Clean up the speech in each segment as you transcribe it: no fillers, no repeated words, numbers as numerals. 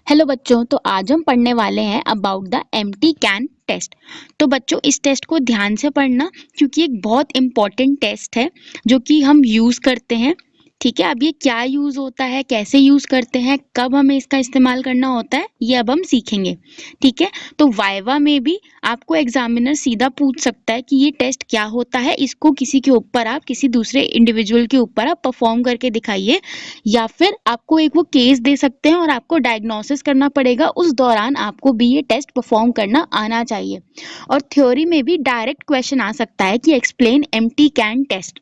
Hello बच्चों, तो आज हम पढ़ने वाले हैं about the empty can test. तो बच्चों इस टेस्ट को ध्यान से पढ़ना क्योंकि एक बहुत इम्पोर्टेंट टेस्ट है जो कि हम यूज़ करते हैं। ठीक है, अब ये क्या यूज़ होता है, कैसे यूज़ करते हैं, कब हमें इसका इस्तेमाल करना होता है, ये अब हम सीखेंगे। ठीक है, तो वाइवा में भी आपको एग्जामिनर सीधा पूछ सकता है कि ये टेस्ट क्या होता है, इसको किसी के ऊपर आप किसी दूसरे इंडिविजुअल के ऊपर आप परफॉर्म करके दिखाइए, या फिर आपको एक वो केस दे सकते हैं और आपको डायग्नोसिस करना पड़ेगा। उस दौरान आपको भी ये टेस्ट परफॉर्म करना आना चाहिए। और थ्योरी में भी डायरेक्ट क्वेश्चन आ सकता है कि एक्सप्लेन एम्प्टी कैन टेस्ट।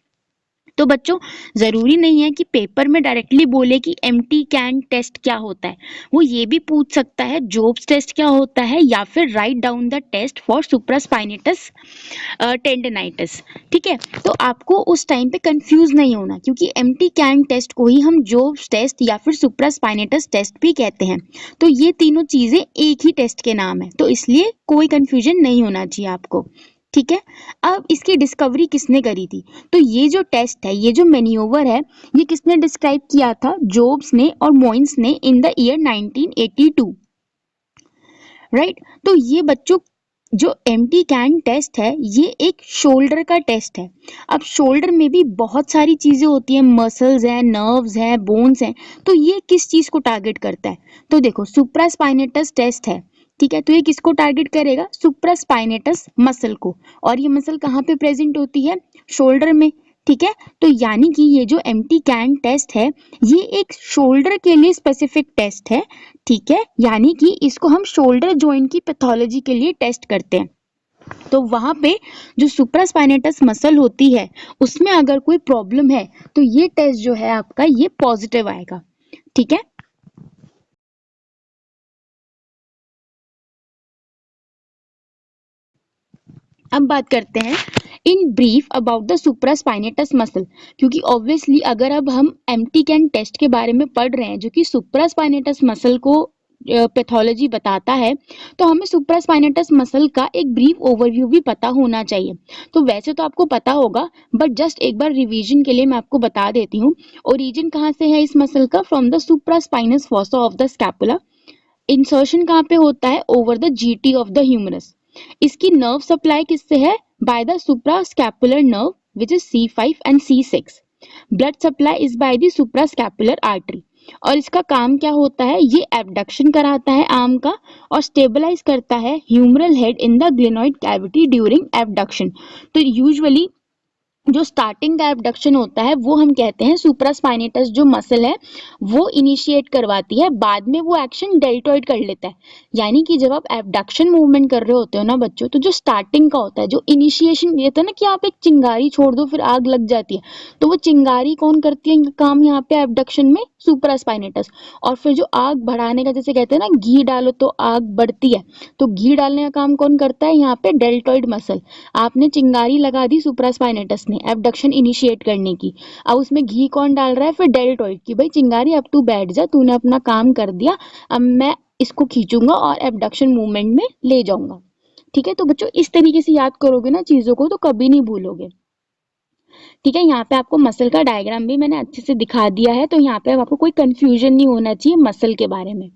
तो बच्चों जरूरी नहीं है कि पेपर में डायरेक्टली बोले कि एम्प्टी कैन टेस्ट क्या होता है, वो ये भी पूछ सकता है जोब्स टेस्ट क्या होता है, या फिर write down the test for supraspinatus tendinitis. ठीक है, तो आपको उस टाइम पे कंफ्यूज नहीं होना क्योंकि एम्प्टी कैन टेस्ट को ही हम जोब्स टेस्ट या फिर सुप्रास्पाइनेटस टेस्ट भी कहते हैं। तो ये तीनों चीजें एक ही टेस्ट के नाम है, तो इसलिए कोई कंफ्यूजन नहीं होना चाहिए आपको। ठीक है, अब इसकी डिस्कवरी किसने करी थी? तो ये जो टेस्ट है, ये जो मैन्यूवर है, ये किसने डिस्क्राइब किया था? जोब्स ने और मोइंस ने इन द ईयर 1982। राइट, तो ये बच्चों जो एम्प्टी कैन टेस्ट है ये एक शोल्डर का टेस्ट है। अब शोल्डर में भी बहुत सारी चीजें होती हैं, मसल्स हैं, नर्व्स हैं, बोन्स हैं। तो ये किस चीज को टारगेट करता है? तो देखो सुप्रास्पाइनेटस टेस्ट है। ठीक है, तो ये किसको टारगेट करेगा? सुप्रास्पाइनेटस मसल को। और ये मसल कहाँ पे प्रेजेंट होती है? शोल्डर में। ठीक है, तो यानी कि ये जो एम्प्टी कैन टेस्ट है ये एक शोल्डर के लिए स्पेसिफिक टेस्ट है। ठीक है, यानी कि इसको हम शोल्डर जॉइंट की पैथोलॉजी के लिए टेस्ट करते हैं। तो वहां पे जो सुप्रास्पाइनेटस मसल होती है उसमें अगर कोई प्रॉब्लम है तो ये टेस्ट जो है आपका ये पॉजिटिव आएगा। ठीक है, अब बात करते हैं in brief about the supraspinatus muscle. क्योंकि ऑब्वियसली अगर अब हम एम्प्टी कैन टेस्ट के बारे में पढ़ रहे हैं जो कि सुप्रास्पाइनेटस मसल को पैथोलॉजी बताता है, तो हमें सुप्रास्पाइनेटस मसल का एक ब्रीफ ओवरव्यू भी पता होना चाहिए। तो वैसे तो आपको पता होगा, बट जस्ट एक बार रिवीजन के लिए मैं आपको बता देती हूँ। ओरिजिन कहाँ से है इस मसल का? From the supraspinous fossa of the scapula. Insertion कहाँ पे होता है? Over the GT of the humerus. इसकी नर्व सप्लाई किससे है? By the suprascapular nerve which is C5 and C6। Blood supply is by the suprascapular artery. और इसका काम क्या होता है? ये एबडक्शन कराता है आर्म का और स्टेबलाइज करता है humeral head in the glenoid cavity during abduction. तो यूजुअली जो स्टार्टिंग का एबडक्शन होता है वो हम कहते हैं सुप्रास्पाइनेटस जो मसल है वो इनिशिएट करवाती है, बाद में वो एक्शन डेल्टोइड कर लेता है। यानी कि जब आप एबडक्शन मूवमेंट कर रहे होते हो ना बच्चों, तो जो स्टार्टिंग का होता है, जो इनिशिएशन ये था ना कि आप एक चिंगारी छोड़ दो फिर आग लग जाती है, तो वो चिंगारी कौन करती है काम यहाँ पे एबडक्शन में? सुप्रास्पाइनेटस। और फिर जो आग बढ़ाने का, जैसे कहते हैं ना घी डालो तो आग बढ़ती है, तो घी डालने का काम कौन करता है यहाँ पे? Deltoid muscle. आपने चिंगारी लगा दी सुप्रास्पाइनेटस ने एबडक्शन इनिशिएट करने की, अब उसमें घी कौन डाल रहा है? फिर डेल्टोइड की भाई चिंगारी अब तू बैठ जा, तूने अपना काम कर दिया, अब मैं इसको खींचूंगा और एबडक्शन मूवमेंट में ले जाऊंगा। ठीक है, तो बच्चों इस तरीके से याद करोगे ना चीजों को तो कभी नहीं भूलोगे। ठीक है, यहाँ पे आपको मसल का डायग्राम भी मैंने अच्छे से दिखा दिया है, तो यहाँ पे आपको कोई कंफ्यूजन नहीं होना चाहिए मसल के बारे में।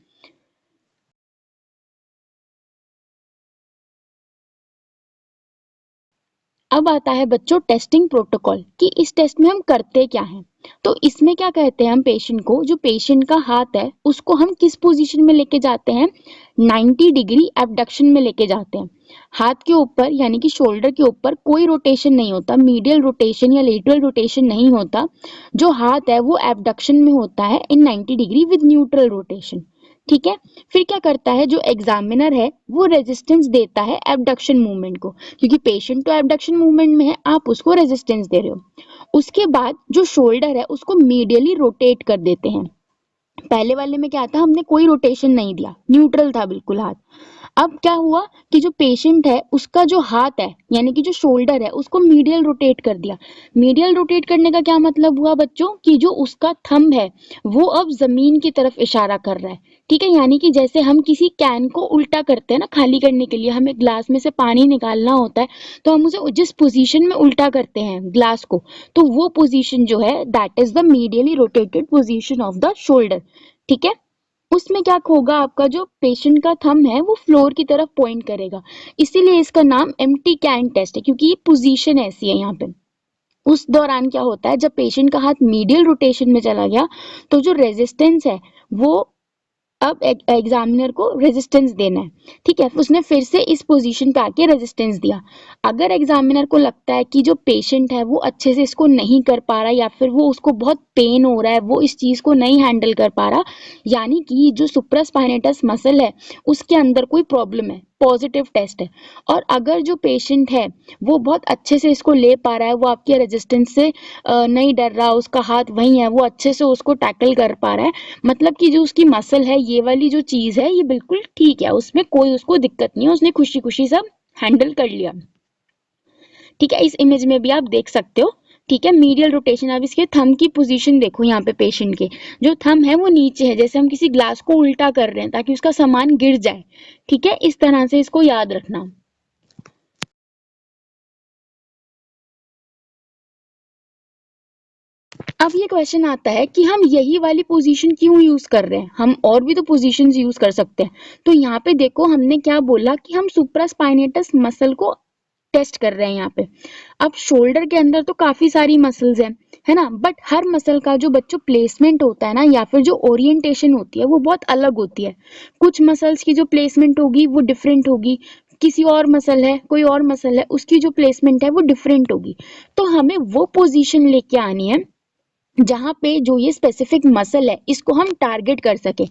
अब आता है बच्चों टेस्टिंग प्रोटोकॉल कि इस टेस्ट में हम करते क्या हैं। तो इसमें क्या कहते हैं हम पेशेंट को, जो पेशेंट का हाथ है उसको हम किस पोजीशन में लेके जाते हैं? 90 डिग्री एबडक्शन में लेके जाते हैं। हाथ के ऊपर यानी कि शोल्डर के ऊपर कोई रोटेशन नहीं होता, मीडियल रोटेशन या लेटरल रोटेशन नहीं होता। जो हाथ है वो एबडक्शन में होता है इन 90 डिग्री विद न्यूट्रल रोटेशन। ठीक है, फिर क्या करता है जो एग्जामिनर है वो रेजिस्टेंस देता है एबडक्शन मूवमेंट को, क्योंकि पेशेंट तो एबडक्शन मूवमेंट में है, आप उसको रेजिस्टेंस दे रहे हो। उसके बाद जो शोल्डर है उसको मीडियली रोटेट कर देते हैं। पहले वाले में क्या था? हमने कोई रोटेशन नहीं दिया, न्यूट्रल था बिल्कुल हाथ। अब क्या हुआ कि जो पेशेंट है उसका जो हाथ है यानी कि जो शोल्डर है उसको मीडियल रोटेट कर दिया। मीडियल रोटेट करने का क्या मतलब हुआ बच्चों? कि जो उसका थंब है वो अब जमीन की तरफ इशारा कर रहा है। ठीक है, यानी कि जैसे हम किसी कैन को उल्टा करते हैं ना खाली करने के लिए, हमें ग्लास में से पानी निकालना होता है, तो हम उसे जिस पोजीशन में उल्टा करते हैं ग्लास को, तो वो पोजीशन जो है that is the medially rotated position of the shoulder. ठीक है, उसमें क्या होगा, आपका जो पेशेंट का थंब है वो फ्लोर की तरफ पॉइंट करेगा, इसीलिए इसका नाम एम्प्टी कैन टेस्ट है, क्योंकि ये पोजीशन ऐसी है यहाँ पे। उस दौरान क्या होता है, जब पेशेंट का हाथ मीडियल रोटेशन में चला गया तो जो रेजिस्टेंस है वो अब एग्जामिनर को रेजिस्टेंस देना है। ठीक है, उसने फिर से इस पोजीशन पे आके रेजिस्टेंस दिया। अगर एग्जामिनर को लगता है कि जो पेशेंट है वो अच्छे से इसको नहीं कर पा रहा, या फिर वो उसको बहुत पेन हो रहा है, वो इस चीज को नहीं हैंडल कर पा रहा, यानी कि जो सुप्रास्पाइनेटस मसल है उसके अंदर कोई प्रॉब्लम है, पॉजिटिव टेस्ट है। और अगर जो पेशेंट है वो बहुत अच्छे से इसको ले पा रहा है, वो आपके रेजिस्टेंस से नहीं डर रहा, उसका हाथ वहीं है, वो अच्छे से उसको टैकल कर पा रहा है, मतलब कि जो उसकी मसल है, ये वाली जो चीज है, ये बिल्कुल ठीक है, उसमें कोई उसको दिक्कत नहीं है, उसने खुशी खुशी सब हैंडल कर लिया। ठीक है, इस इमेज में भी आप देख सकते हो। ठीक है, मीडियल रोटेशन। अब इसके थंब की पोजीशन देखो, यहाँ पे पेशेंट के जो थंब है वो नीचे है, जैसे हम किसी ग्लास को उल्टा कर रहे हैं ताकि उसका सामान गिर जाए। ठीक है, इस तरह से इसको याद रखना। अब ये क्वेश्चन आता है कि हम यही वाली पोजीशन क्यों यूज कर रहे हैं, हम और भी तो पोजीशंस यूज कर सकते हैं। तो यहाँ पे देखो, हमने क्या बोला कि हम सुप्रास्पाइनेटस मसल को टेस्ट कर रहे हैं यहाँ पे। अब शोल्डर के अंदर तो काफी सारी मसल्स हैं, है ना, बट हर मसल का जो बच्चों प्लेसमेंट होता है ना, या फिर जो ओरिएंटेशन होती है वो बहुत अलग होती है। कुछ मसल्स की जो प्लेसमेंट होगी वो डिफरेंट होगी, किसी और मसल है, कोई और मसल है, उसकी जो प्लेसमेंट है वो डिफरेंट होगी। तो हमें वो पोजीशन लेके आनी है जहां पे जो ये स्पेसिफिक मसल है इसको हम टारगेट कर सके।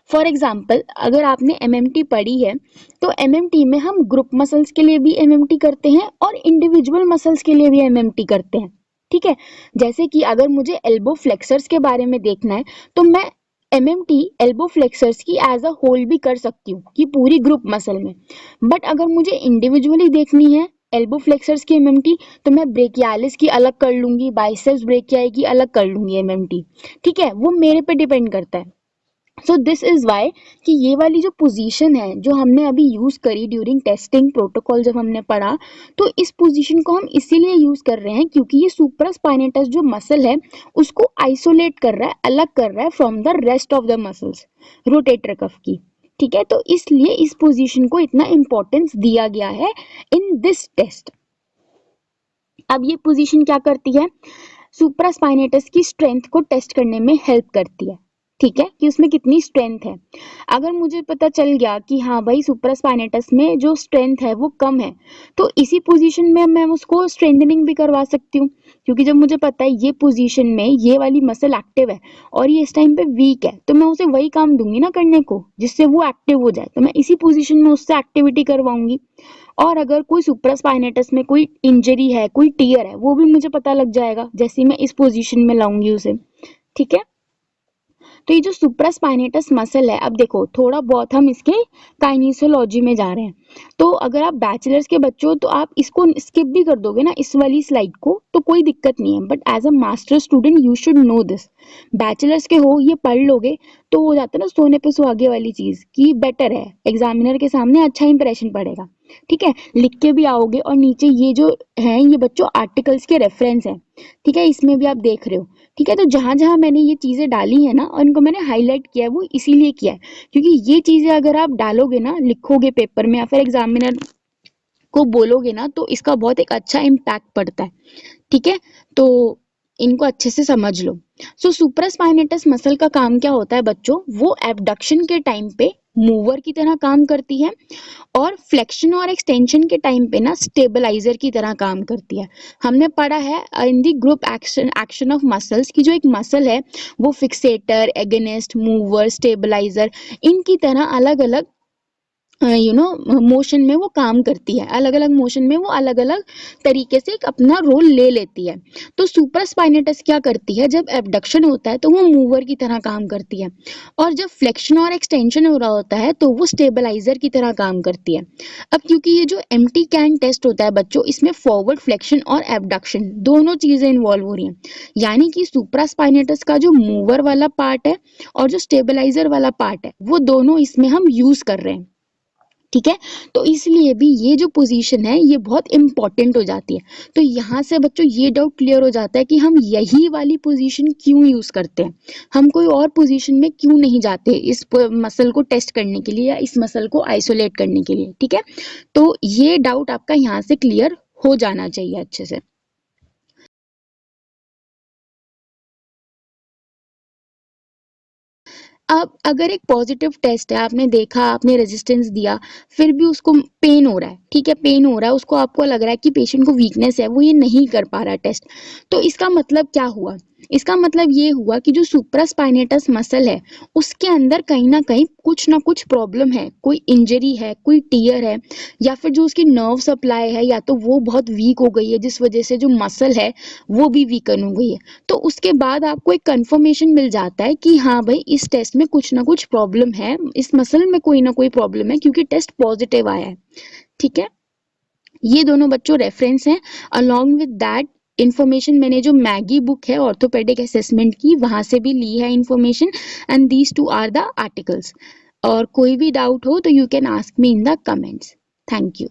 फॉर एग्जाम्पल, अगर आपने एमएमटी पढ़ी है तो एमएमटी में हम ग्रुप मसल्स के लिए भी एमएमटी करते हैं और इंडिविजुअल मसल्स के लिए भी एमएमटी करते हैं। ठीक है, जैसे कि अगर मुझे एल्बो फ्लेक्सर्स के बारे में देखना है तो मैं एमएमटी एल्बो फ्लेक्सर्स की एज अ होल भी कर सकती हूँ कि पूरी ग्रुप मसल में। बट अगर मुझे इंडिविजुअली देखनी है एल्बो फ्लेक्सर्स की एमएमटी, तो मैं ब्रेकियालिस की अलग कर लूंगी, बाइसेप्स ब्रेकियाई की अलग कर लूंगी एमएमटी। ठीक है, वो मेरे पे डिपेंड करता है। सो दिस इज वाई कि ये वाली जो पोजीशन है जो हमने अभी यूज करी ड्यूरिंग टेस्टिंग प्रोटोकॉल, जब हमने पढ़ा, तो इस पोजीशन को हम इसीलिए यूज कर रहे हैं क्योंकि ये सुप्रास्पाइनेटस जो मसल है उसको आइसोलेट कर रहा है, अलग कर रहा है from the rest of the muscles, rotator cuff की। ठीक है, तो इसलिए इस पोजीशन को इतना इंपॉर्टेंस दिया गया है इन दिस टेस्ट। अब ये पोजीशन क्या करती है, सुप्रास्पाइनेटस की स्ट्रेंथ को टेस्ट करने में हेल्प करती है। ठीक है, कि उसमें कितनी स्ट्रेंथ है। अगर मुझे पता चल गया कि हाँ भाई सुप्रास्पाइनेटस में जो स्ट्रेंथ है वो कम है, तो इसी पोजीशन में मैं उसको स्ट्रेंथनिंग भी करवा सकती हूँ, क्योंकि जब मुझे पता है ये पोजीशन में ये वाली मसल एक्टिव है और ये इस टाइम पे वीक है, तो मैं उसे वही काम दूंगी ना करने को जिससे वो एक्टिव हो जाए, तो मैं इसी पोजीशन में उससे एक्टिविटी करवाऊंगी। और अगर कोई सुप्रास्पाइनेटस में कोई इंजरी है, कोई टीयर है, वो भी मुझे पता लग जाएगा जैसे ही मैं इस पोजीशन में लाऊंगी उसे। ठीक है, तो ये जो सुप्रास्पाइनेटस मसल है, अब देखो थोड़ा बहुत हम इसके काइनेसियोलॉजी में जा रहे हैं। तो अगर आप बैचलर्स के बच्चे हो तो आप इसको स्किप भी कर दोगे ना, इस वाली स्लाइड को, तो कोई दिक्कत नहीं है, but as a master student you should know this. Bachelors के हो, ये पढ़ लोगे तो हो जाता है ना सोने पे सुहागे वाली चीज, कि बेटर है, एग्जामिनर के सामने अच्छा इंप्रेशन पड़ेगा। ठीक है, लिख के भी आओगे, और नीचे ये जो है ये बच्चों आर्टिकल्स के रेफरेंस है। ठीक है, इसमें भी आप देख रहे हो। ठीक है, तो जहां जहां मैंने ये चीजें डाली है ना, और इनको मैंने हाईलाइट किया है, वो इसीलिए किया है क्योंकि ये चीजें अगर आप डालोगे ना, लिखोगे पेपर में या फिर एग्जामिनर को बोलोगे ना, तो इसका बहुत एक अच्छा इम्पैक्ट पड़ता है। ठीक है, तो इनको अच्छे से समझ लो। सो सुप्रास्पाइनेटस मसल का काम क्या होता है बच्चों, वो एबडक्शन के टाइम पे मूवर की तरह काम करती है, और फ्लेक्शन और एक्सटेंशन के टाइम पे ना स्टेबलाइजर की तरह काम करती है। हमने पढ़ा है in the group action action of muscles की, जो एक मसल है वो फिक्सेटर, एगनिस्ट, मूवर, स्टेबलाइजर, इनकी तरह अलग अलग मोशन में वो काम करती है, अलग अलग मोशन में वो अलग अलग तरीके से एक अपना रोल ले लेती है। तो सुपरस्पाइनेटस क्या करती है, जब एबडक्शन होता है तो वो मूवर की तरह काम करती है, और जब फ्लेक्शन और एक्सटेंशन हो रहा होता है तो वो स्टेबलाइजर की तरह काम करती है। अब क्योंकि ये जो एम्प्टी कैन टेस्ट होता है बच्चों, इसमें फॉरवर्ड फ्लेक्शन और एबडक्शन दोनों चीजें इन्वॉल्व हो रही हैं, यानी कि सुप्रास्पाइनेटस का जो मूवर वाला पार्ट है और जो स्टेबलाइजर वाला पार्ट है, वो दोनों इसमें हम यूज कर रहे हैं। ठीक है। तो इसलिए भी ये जो पोजीशन है ये बहुत इंपॉर्टेंट हो जाती है। तो यहाँ से बच्चों ये डाउट क्लियर हो जाता है कि हम यही वाली पोजीशन क्यों यूज करते हैं, हम कोई और पोजीशन में क्यों नहीं जाते इस मसल को टेस्ट करने के लिए या इस मसल को आइसोलेट करने के लिए। ठीक है, तो ये डाउट आपका यहाँ से क्लियर हो जाना चाहिए अच्छे से। अब अगर एक पॉजिटिव टेस्ट है, आपने देखा, आपने रेजिस्टेंस दिया, फिर भी उसको पेन हो रहा है, ठीक है, पेन हो रहा है, उसको आपको लग रहा है कि पेशेंट को वीकनेस है, वो ये नहीं कर पा रहा टेस्ट, तो इसका मतलब क्या हुआ? इसका मतलब ये हुआ कि जो सुप्रास्पाइनेटस मसल है उसके अंदर कहीं ना कुछ प्रॉब्लम है, कोई इंजरी है, कोई टीयर है, या फिर जो उसकी नर्व सप्लाई है या तो वो बहुत वीक हो गई है जिस वजह से जो मसल है वो भी वीकन हो गई है। तो उसके बाद आपको एक कंफर्मेशन मिल जाता है कि हाँ भाई इस टेस्ट में कुछ ना कुछ प्रॉब्लम है, इस मसल में कोई ना कोई प्रॉब्लम है क्योंकि टेस्ट पॉजिटिव आया है। ठीक है, ये दोनों बच्चों रेफरेंस हैं। अलोंग विद दैट इंफॉर्मेशन मैंने जो मैगी बुक है ऑर्थोपेडिक असेसमेंट की वहां से भी ली है information, and these two are the articles. और कोई भी डाउट हो तो you can ask me in the comments. Thank you.